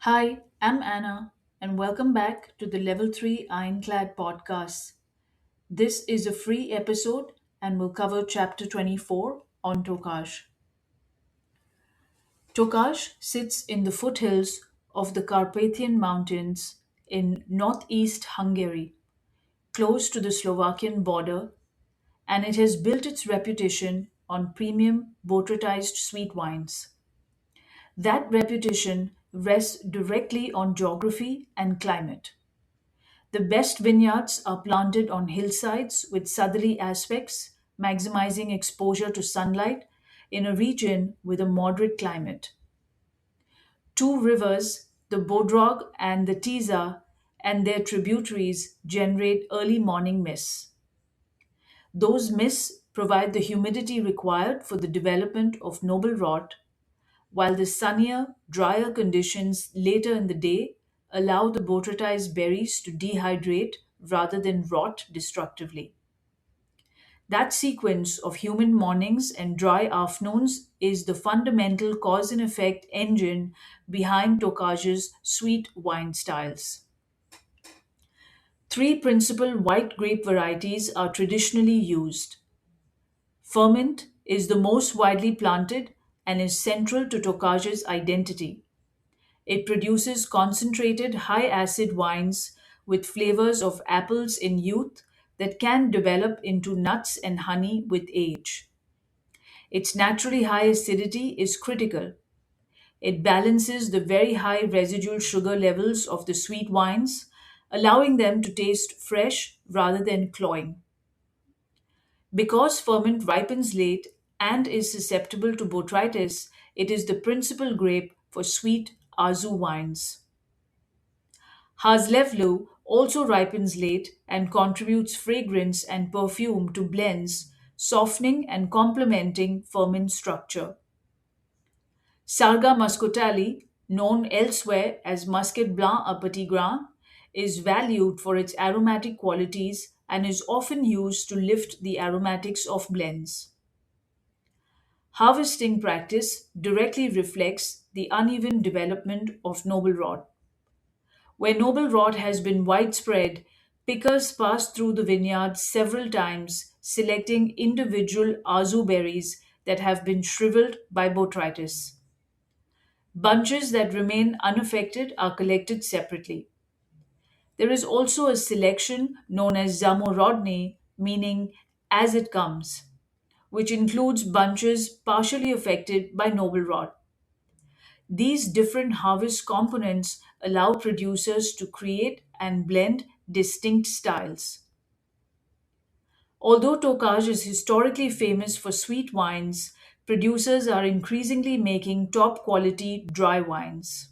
Hi, I'm Anna, and welcome back to the Level 3 Ironclad podcast. This is a free episode and will cover Chapter 24 on Tokaj. Tokaj sits in the foothills of the Carpathian Mountains in northeast Hungary, close to the Slovakian border, and it has built its reputation on premium botrytized sweet wines. That reputation rests directly on geography and climate. The best vineyards are planted on hillsides with southerly aspects, maximizing exposure to sunlight in a region with a moderate climate. Two rivers, the Bodrog and the Tiza, and their tributaries generate early morning mists. Those mists provide the humidity required for the development of noble rot, while the sunnier, drier conditions later in the day allow the botrytized berries to dehydrate rather than rot destructively. That sequence of humid mornings and dry afternoons is the fundamental cause and effect engine behind Tokaj's sweet wine styles. Three principal white grape varieties are traditionally used. Ferment is the most widely planted and is central to Tokaj's identity. It produces concentrated, high acid wines with flavors of apples in youth that can develop into nuts and honey with age. Its naturally high acidity is critical. It balances the very high residual sugar levels of the sweet wines, allowing them to taste fresh rather than cloying. Because ferment ripens late and is susceptible to botrytis, it is the principal grape for sweet Azu wines. Haslevlu also ripens late and contributes fragrance and perfume to blends, softening and complementing ferment structure. Sarga muscatali, known elsewhere as Muscat Blanc à Petit Grain, is valued for its aromatic qualities and is often used to lift the aromatics of blends. Harvesting practice directly reflects the uneven development of noble rot. Where noble rot has been widespread, pickers pass through the vineyards several times, selecting individual azu berries that have been shriveled by botrytis. Bunches that remain unaffected are collected separately. There is also a selection known as zamorodny, meaning as it comes, which includes bunches partially affected by noble rot. These different harvest components allow producers to create and blend distinct styles. Although Tokaj is historically famous for sweet wines, producers are increasingly making top quality dry wines.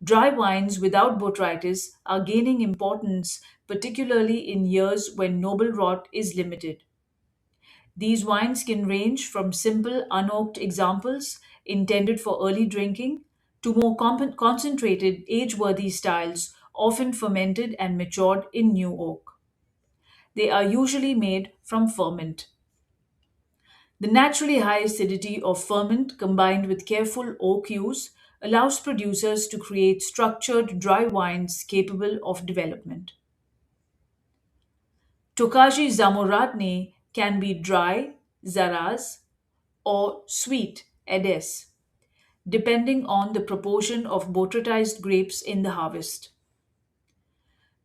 Dry wines without botrytis are gaining importance, particularly in years when noble rot is limited. These wines can range from simple unoaked examples intended for early drinking to more concentrated, age worthy styles, often fermented and matured in new oak. They are usually made from ferment. The naturally high acidity of ferment combined with careful oak use allows producers to create structured dry wines capable of development. Tokaji Zamoradne can be dry, zaraz, or sweet, edes, depending on the proportion of botrytized grapes in the harvest.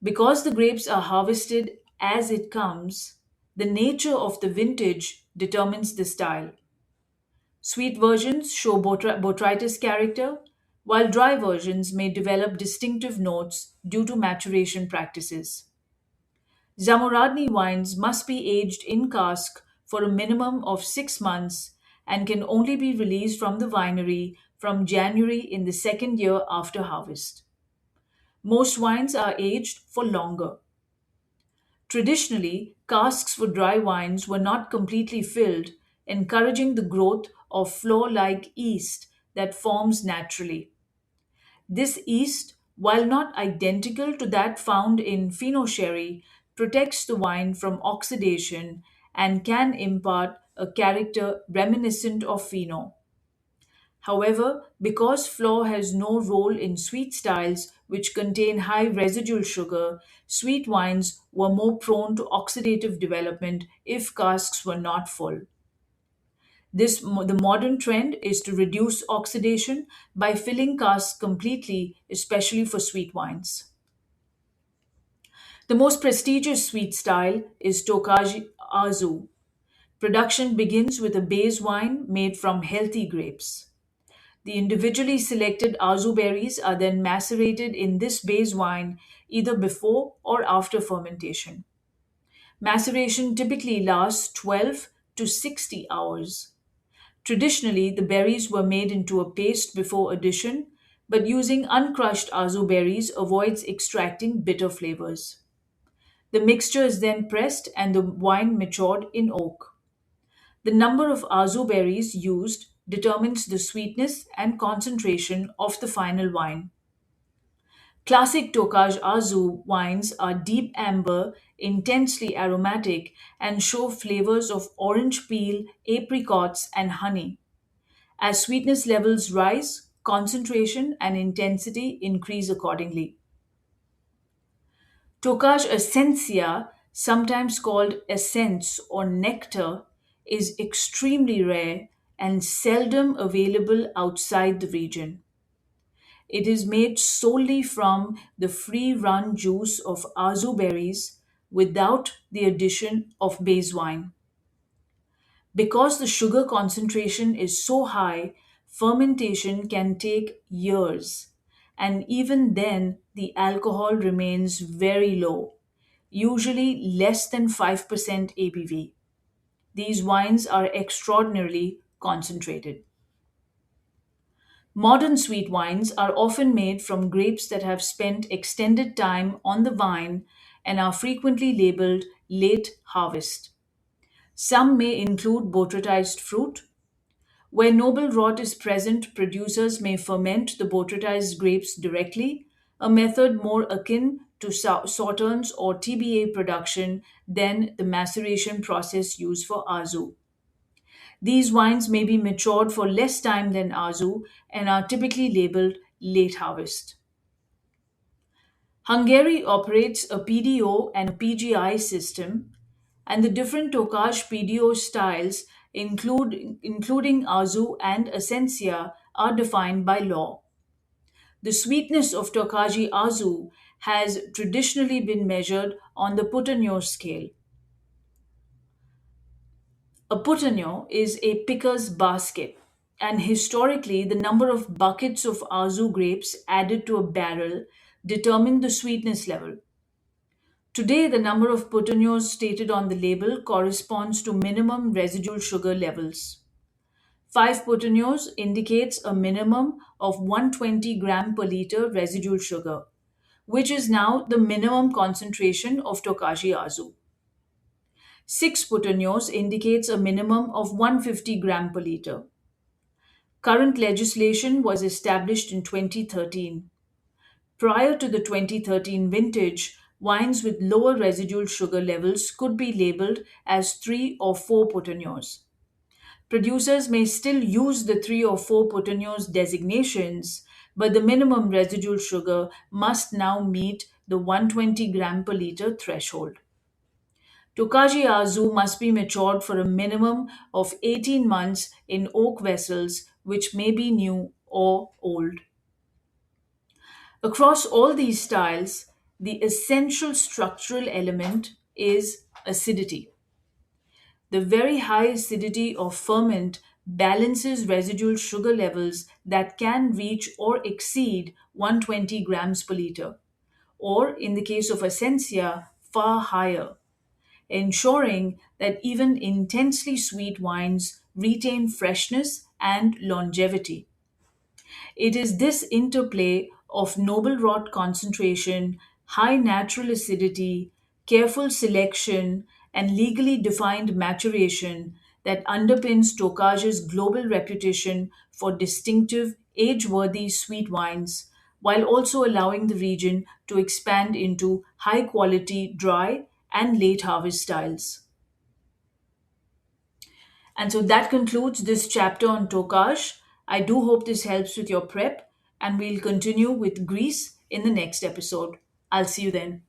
Because the grapes are harvested as it comes, the nature of the vintage determines the style. Sweet versions show botrytis character, while dry versions may develop distinctive notes due to maturation practices. Zamoradni wines must be aged in cask for a minimum of 6 months and can only be released from the winery from January in the second year after harvest. Most wines are aged for longer. Traditionally, casks for dry wines were not completely filled, encouraging the growth of floor like yeast that forms naturally. This yeast, while not identical to that found in Fino sherry, protects the wine from oxidation and can impart a character reminiscent of Fino. However, because flour has no role in sweet styles which contain high residual sugar, sweet wines were more prone to oxidative development if casks were not full. The modern trend is to reduce oxidation by filling casks completely, especially for sweet wines. The most prestigious sweet style is Tokaji Azu. Production begins with a base wine made from healthy grapes. The individually selected azu berries are then macerated in this base wine either before or after fermentation. Maceration typically lasts 12 to 60 hours. Traditionally, the berries were made into a paste before addition, but using uncrushed azu berries avoids extracting bitter flavors. The mixture is then pressed and the wine matured in oak. The number of azu berries used determines the sweetness and concentration of the final wine. Classic Tokaj Azu wines are deep amber, intensely aromatic, and show flavors of orange peel, apricots, and honey. As sweetness levels rise, concentration and intensity increase accordingly. Tokaj Essencia, sometimes called essence or nectar, is extremely rare and seldom available outside the region. It is made solely from the free run juice of azu berries without the addition of base wine. Because the sugar concentration is so high, fermentation can take years, and even then, the alcohol remains very low, usually less than 5% ABV. These wines are extraordinarily concentrated. Modern sweet wines are often made from grapes that have spent extended time on the vine and are frequently labeled late harvest. Some may include botrytized fruit. Where noble rot is present, producers may ferment the botrytized grapes directly, a method more akin to sauternes or TBA production than the maceration process used for azu. These wines may be matured for less time than azu and are typically labeled late harvest. Hungary operates a PDO and a PGI system, and the different Tokaj PDO styles, including Azu and Essencia, are defined by law. The sweetness of Tokaji Azu has traditionally been measured on the Putanyo scale. A putanyo is a picker's basket, and historically, the number of buckets of azu grapes added to a barrel determined the sweetness level. Today, the number of putanyos stated on the label corresponds to minimum residual sugar levels. 5 putanyos indicates a minimum of 120 gram per liter residual sugar, which is now the minimum concentration of Tokaji Azu. 6 putanyos indicates a minimum of 150 gram per liter. Current legislation was established in 2013. Prior to the 2013 vintage, wines with lower residual sugar levels could be labeled as 3 or 4 putanyos. Producers may still use the 3 or 4 putanyos designations, but the minimum residual sugar must now meet the 120 gram per liter threshold. Tokaji Azu must be matured for a minimum of 18 months in oak vessels, which may be new or old. Across all these styles, the essential structural element is acidity. The very high acidity of ferment balances residual sugar levels that can reach or exceed 120 grams per liter, or in the case of Essencia, far higher, ensuring that even intensely sweet wines retain freshness and longevity. It is this interplay of noble rot concentration, high natural acidity, careful selection, and legally defined maturation that underpins Tokaj's global reputation for distinctive, age worthy sweet wines, while also allowing the region to expand into high quality dry and late harvest styles. And so that concludes this chapter on Tokaj. I do hope this helps with your prep, and we'll continue with Greece in the next episode. I'll see you then.